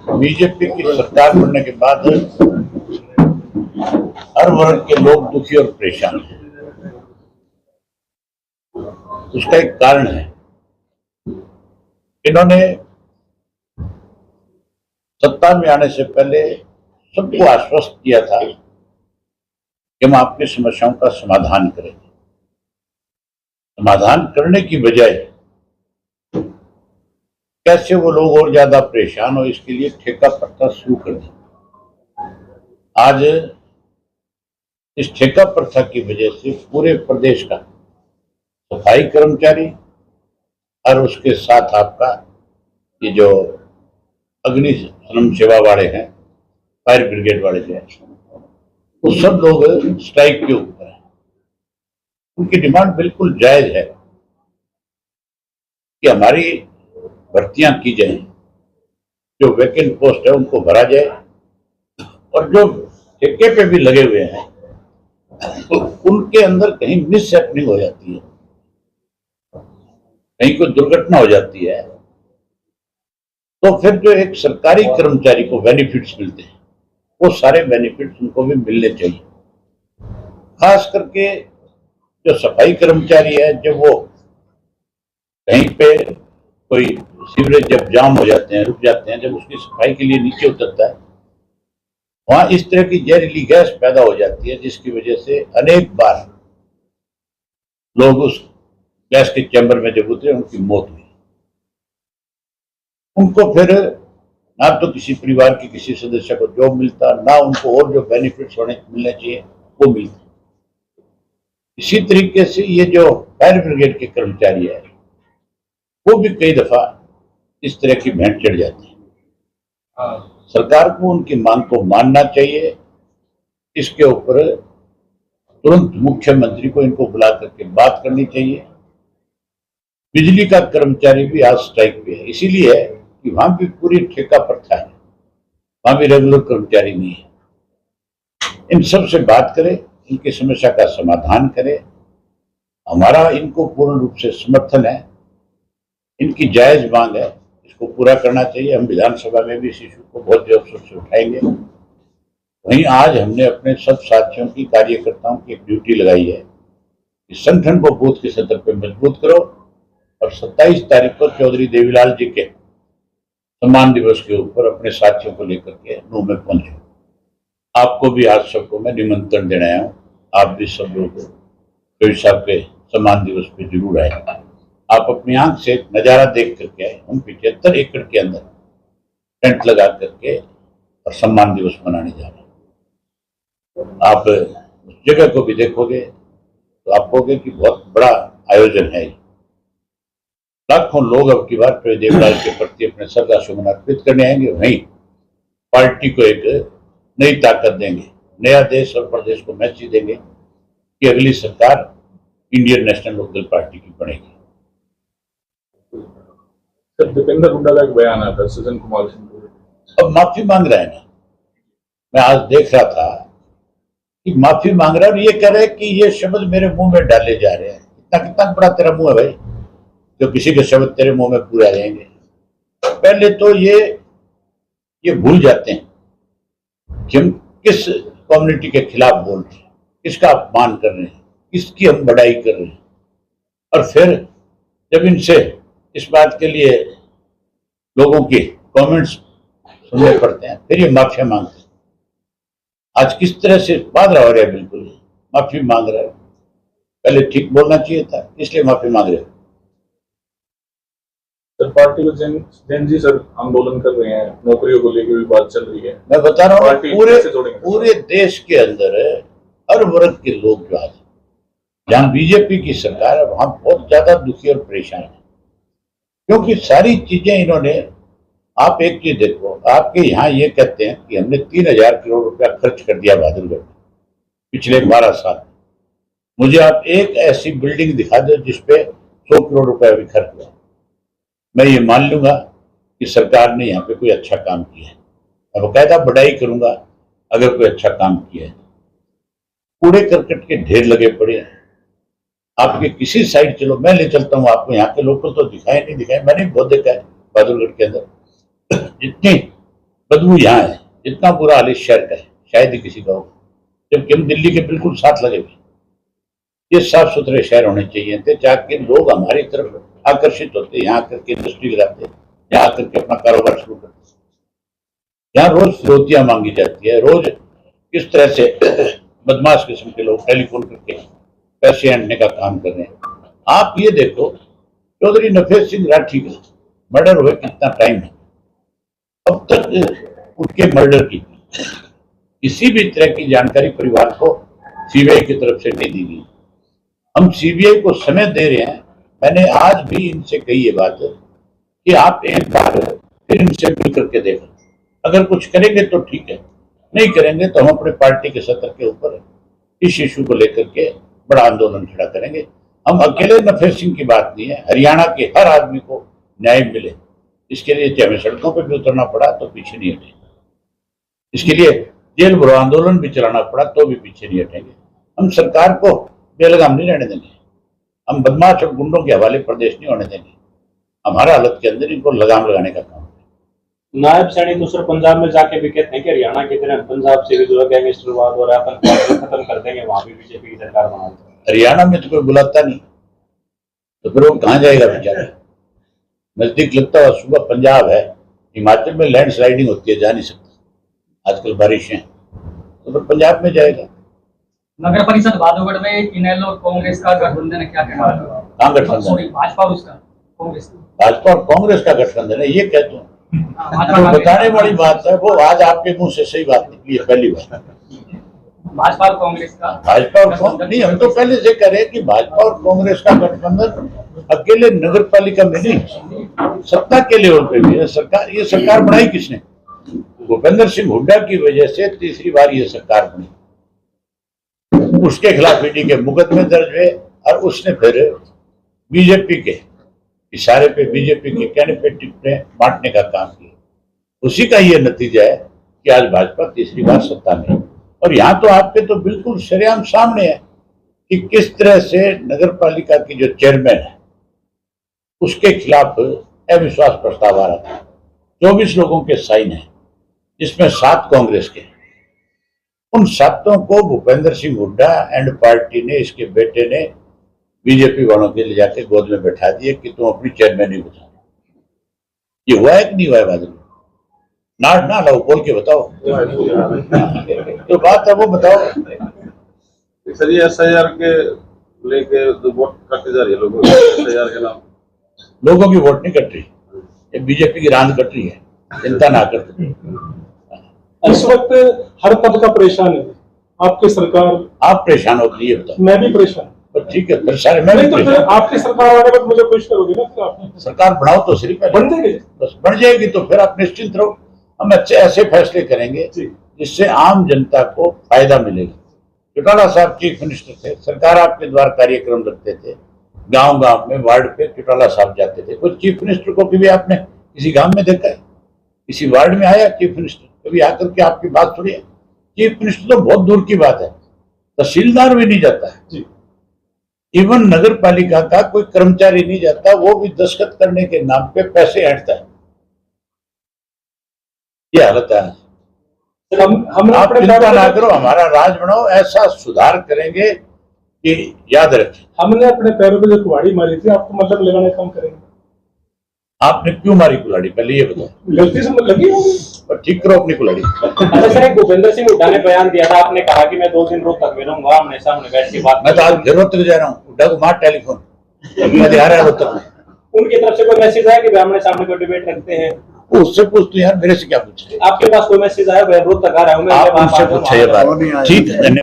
BJP की सरकार बनने के बाद हर वर्ग के लोग दुखी और परेशान हैं। उसका एक कारण है, इन्होंने सत्ता में आने से पहले सबको आश्वस्त किया था कि हम आपकी समस्याओं का समाधान करेंगे। समाधान करने की बजाय कैसे वो लोग और ज्यादा परेशान हो, इसके लिए ठेका प्रथा शुरू कर दी। आज इस ठेका प्रथा की वजह से पूरे प्रदेश का सफाई कर्मचारी और उसके साथ आपका ये जो अग्निशमन सेवा वाले हैं, फायर ब्रिगेड वाले जो हैं, वो सब लोग स्ट्राइक के ऊपर हैं। उनकी डिमांड बिल्कुल जायज है कि हमारी भर्तियां की जाए, जो वैकेंट पोस्ट है उनको भरा जाए, और जो ठेके पे भी लगे हुए हैं तो उनके अंदर कहीं मिस हैपनिंग हो जाती है, कहीं कोई दुर्घटना हो जाती है, तो फिर जो एक सरकारी कर्मचारी को बेनिफिट्स मिलते हैं वो सारे बेनिफिट्स उनको भी मिलने चाहिए। खास करके जो सफाई कर्मचारी है, जब वो कहीं पे कोई सीवरेज जब जाम हो जाते हैं, रुक जाते हैं, जब उसकी सफाई के लिए नीचे उतरता है, वहां इस तरह की जहरीली गैस पैदा हो जाती है जिसकी वजह से अनेक बार लोग उस गैस के चैम्बर में जब उतरे उनकी मौत हुई। उनको फिर ना तो किसी परिवार के किसी सदस्य को जॉब मिलता, ना उनको और जो बेनिफिट्स मिलने चाहिए वो मिलते। इसी तरीके से ये जो फायर ब्रिगेड के कर्मचारी है वो भी कई दफा इस तरह की भेंट चढ़ जाती है। सरकार को उनकी मांग को मानना चाहिए। इसके ऊपर तुरंत मुख्यमंत्री को इनको बुला करके बात करनी चाहिए। बिजली का कर्मचारी भी आज स्ट्राइक पे है, इसीलिए है कि वहां भी पूरी ठेका प्रथा है, वहां भी रेगुलर कर्मचारी नहीं है। इन सब से बात करें, इनकी समस्या का समाधान करें। हमारा इनको पूर्ण रूप से समर्थन है, इनकी जायज मांग है, इसको पूरा करना चाहिए। हम विधानसभा में भी इस इशू को बहुत जोर शोर से उठाएंगे। वहीं आज हमने अपने सब साथियों की, कार्यकर्ताओं की एक ड्यूटी लगाई है कि संगठन को बूथ के स्तर पर मजबूत करो और 27 तारीख को चौधरी देवीलाल जी के सम्मान दिवस के ऊपर अपने साथियों को लेकर के नूह में पहुंचो। आपको भी आज सबको मैं निमंत्रण देने आया हूँ, आप भी सब लोग चौधरी साहब के सम्मान दिवस पे जरूर आए। आप अपनी आंख से नजारा देख करके आए। हम 75 एकड़ के अंदर टेंट लगा करके और सम्मान दिवस मनाने जा रहे हैं। आप उस जगह को भी देखोगे तो आप कहोगे कि बहुत बड़ा आयोजन है। लाखों लोग अब की बार देवलाल के प्रति अपने श्रद्धासुमन अर्पित करने आएंगे। वहीं पार्टी को एक नई ताकत देंगे, नया देश और प्रदेश को मैसेज देंगे कि अगली सरकार इंडियन नेशनल लोकदल पार्टी की बनेगी। दीपेंद्र हुड्डा का एक बयान आता है, सज्जन कुमार सिंह अब माफी मांग रहे हैं ना। मैं आज देख रहा था कि माफी मांग रहा है और ये कह रहे हैं कि ये शब्द मेरे मुंह में डाले जा रहे हैं। इतना कितना बड़ा तेरा मुंह है भाई, जो किसी के शब्द तेरे मुंह में पूरे आ जाएंगे। पहले तो ये भूल जाते हैं कि हम किस कम्युनिटी के खिलाफ बोल रहे हैं, किसका अपमान कर रहे हैं, किसकी हम बड़ाई कर रहे हैं। और फिर जब इनसे इस बात के लिए लोगों के कमेंट्स सुनने पड़ते हैं, फिर ये माफिया मांगते हैं। आज किस तरह से बादरा हो रहा है, बिल्कुल माफी मांग रहा है। पहले ठीक बोलना चाहिए था, इसलिए माफी मांग रहे हो। सर, पार्टी को जैन जी सर आंदोलन कर रहे हैं, नौकरियों को लेकर भी बात चल रही है। मैं बता रहा हूँ पूरे देश के अंदर हर वर्ग के लोग जो आज जहां बीजेपी की सरकार है वहां बहुत ज्यादा दुखी और परेशान है, क्योंकि सारी चीजें इन्होंने। आप एक चीज देखो, आपके यहाँ ये कहते हैं कि हमने 3000 करोड़ रुपया खर्च कर दिया बहादुरगढ़ पिछले 12 साल। मुझे आप एक ऐसी बिल्डिंग दिखा दो जिसपे 100 करोड़ रुपया भी खर्च हुआ, मैं ये मान लूंगा कि सरकार ने यहाँ पे कोई अच्छा काम किया है। मैं बकायदा बड़ाई करूंगा अगर कोई अच्छा काम किया है। कूड़े करकट के ढेर लगे पड़े हैं। आपके किसी साइड चलो, मैं ले चलता हूँ आपको, यहाँ के लोकल तो दिखाए नहीं दिखाए, मैंने बहुत देखा है। बहादुरगढ़ के अंदर जितनी बदबू यहाँ है, जितना बुरा हाल इस शहर का है, शायद ही किसी का हो, जबकि हम दिल्ली के बिल्कुल साथ लगे हुए। ये साफ सुथरे शहर होने चाहिए थे, जाके लोग हमारी तरफ आकर्षित होते, यहाँ आकर के इंडस्ट्री लगाते, यहाँ आकर के अपना कारोबार शुरू करते। यहाँ रोज फिरौतियां मांगी जाती है, रोज किस तरह से बदमाश किस्म के लोग टेलीफोन करके पैसे ऐंठने का काम कर रहे हैं। आप ये देखो, चौधरी नफेस सिंह राठी का मर्डर हुए कितना टाइम है, अब तक उनके मर्डर की किसी भी तरह की जानकारी परिवार को सीबीआई की तरफ से नहीं दी गई। हम सीबीआई को समय दे रहे हैं। मैंने आज भी इनसे कही ये बात कि आप एक बार फिर इनसे मिल करके देखो, अगर कुछ करेंगे तो ठीक है, नहीं करेंगे तो हम अपने पार्टी के सत्र के ऊपर इस इशू को लेकर के बड़ा आंदोलन खड़ा करेंगे। हम अकेले नफेस सिंह की बात नहीं है, हरियाणा के हर आदमी को न्याय मिले, इसके लिए चाहे सड़कों पर भी उतरना पड़ा तो पीछे नहीं हटेंगे, इसके लिए जेल भरो आंदोलन भी चलाना पड़ा तो भी पीछे नहीं हटेंगे। हम सरकार को बेलगाम नहीं रहने देंगे, हम बदमाश और गुंडों के हवाले प्रदेश नहीं होने देंगे। हमारा हालत के अंदर इनको लगाम लगाने का काम। नायब सैनिक दूसरे पंजाब में जाके भी कहते हैं कि हरियाणा की तरह पंजाब से भी जो गैंगस्टरवाद और आतंकवाद खत्म कर देंगे, वहां भी बीजेपी की सरकार बना देंगे। हरियाणा में तो कोई बुलाता नहीं, तो फिर वो कहाँ जाएगा बेचारा? नजदीक लगता हुआ सुबह पंजाब है, हिमाचल में लैंडस्लाइडिंग होती है, जा नहीं सकता, आजकल बारिशें, तो फिर पंजाब में जाएगा। नगर परिषद भादोगढ़ में इनेलो और कांग्रेस का गठबंधन है, क्या कहना है? कहाँ गठबंधन? भाजपा और उसका कांग्रेस, भाजपा और कांग्रेस का गठबंधन है, ये कहता हूँ। तो बताने वाली बात है, वो आज आपके मुंह से सही बात निकली है। पहली बार भाजपा और कांग्रेस का, भाजपा और कांग्रेस नहीं, हम तो पहले से कह रहे हैं कि भाजपा और कांग्रेस का गठबंधन अकेले नगर पालिका में नहीं, सत्ता के लेवल पे भी है। सरकार, ये सरकार बनाई किसने? भूपेंद्र सिंह हुड्डा की वजह से तीसरी बार ये सरकार बनी। उसके खिलाफ ईडी के मुकदमे दर्ज हुए और उसने फिर बीजेपी के इशारे पे बीजेपी के कहने पे टिकटें बांटने का काम किया। उसी का ये नतीजा है कि आज भाजपा तीसरी बार सत्ता में है। और यहाँ तो आपके तो बिल्कुल सरेआम सामने है कि किस तरह से नगर पालिका की जो चेयरमैन है उसके खिलाफ अविश्वास प्रस्ताव आ रहा था। 24 लोगों के साइन है, जिसमें 7 कांग्रेस के। उन 7 को भूपेंद्र सिंह हुड्डा एंड पार्टी ने, इसके बेटे ने बीजेपी वालों के ले जाके गोद में बैठा दिए कि तुम अपनी चेयरमैन ही बता। ये हुआ है कि नहीं हुआ है? बादल नाट ना लाओ, बोल के बताओ। तो बात है वो बताओ। सर, ये SIR के लेके वोट काटे जा रही है लोगों की, SIR के नाम। लोगों की वोट नहीं कट रही, ये बीजेपी की रांद कट रही है, चिंता ना कर। इस वक्त हर तबका परेशान है, आपकी सरकार। आप परेशान हो गई, ये बताओ। मैं भी परेशान। पर ठीक है, फिर सारे मैं नहीं भी तो फिर परेशान। आपकी सरकार आने के बाद मुझे खुश करोगे ना? फिर आप सरकार बनाओ तो सही, पहले बन जाएगी। बस बन जाएगी तो फिर आप निश्चिंत रहो। हम अच्छे ऐसे फैसले करेंगे जिससे आम जनता को फायदा मिलेगा। चौटाला साहब चीफ मिनिस्टर थे, सरकार आपके द्वारा कार्यक्रम रखते थे, गांव गांव में वार्ड पे चौटाला साहब जाते थे। कुछ चीफ मिनिस्टर को कभी आपने किसी गांव में देखा है? किसी वार्ड में आया चीफ मिनिस्टर? कभी आकर के आपकी बात सुनिए। चीफ मिनिस्टर तो बहुत दूर की बात है, तहसीलदार भी नहीं जाता है, इवन नगर पालिका का कोई कर्मचारी नहीं जाता, वो भी दस्तखत करने के नाम पे पैसे ऐंठता है। ये हालत है। हम आप चिंता ना करो, हमारा राज बनाओ, ऐसा सुधार करेंगे कि याद रखें। हमने अपने पैरों पे जो कुहाड़ी मारी थी, आपको मतलब लगाने का काम करेंगे। आपने क्यों मारी कुल्हाड़ी, पहले ये बताओ। गलती से लगी होगी, पर ठीक करो अपनी कुल्हाड़ी। अच्छा सर, एक भूपेंद्र सिंह हुड्डा ने बयान दिया था, आपने कहा कि मैं 2 दिन रोहतक में रहूंगा, आमने सामने बैठ के बात। मैं तो आज फिर रोहतक जा रहा हूँ, हुड्डा को मार टेलीफोन, मैं आ रहा है रोहतक में। उनकी तरफ से कोई मैसेज आया कि आमने सामने कोई डिबेट रखते हैं? उससे पूछ तो यार, मेरे से क्या पूछ रहे? आपके पास कोई मैसेज आया? रोहतक आ रहा हूँ मैं, आप उनसे पूछे ये बात। ठीक है, धन्यवाद।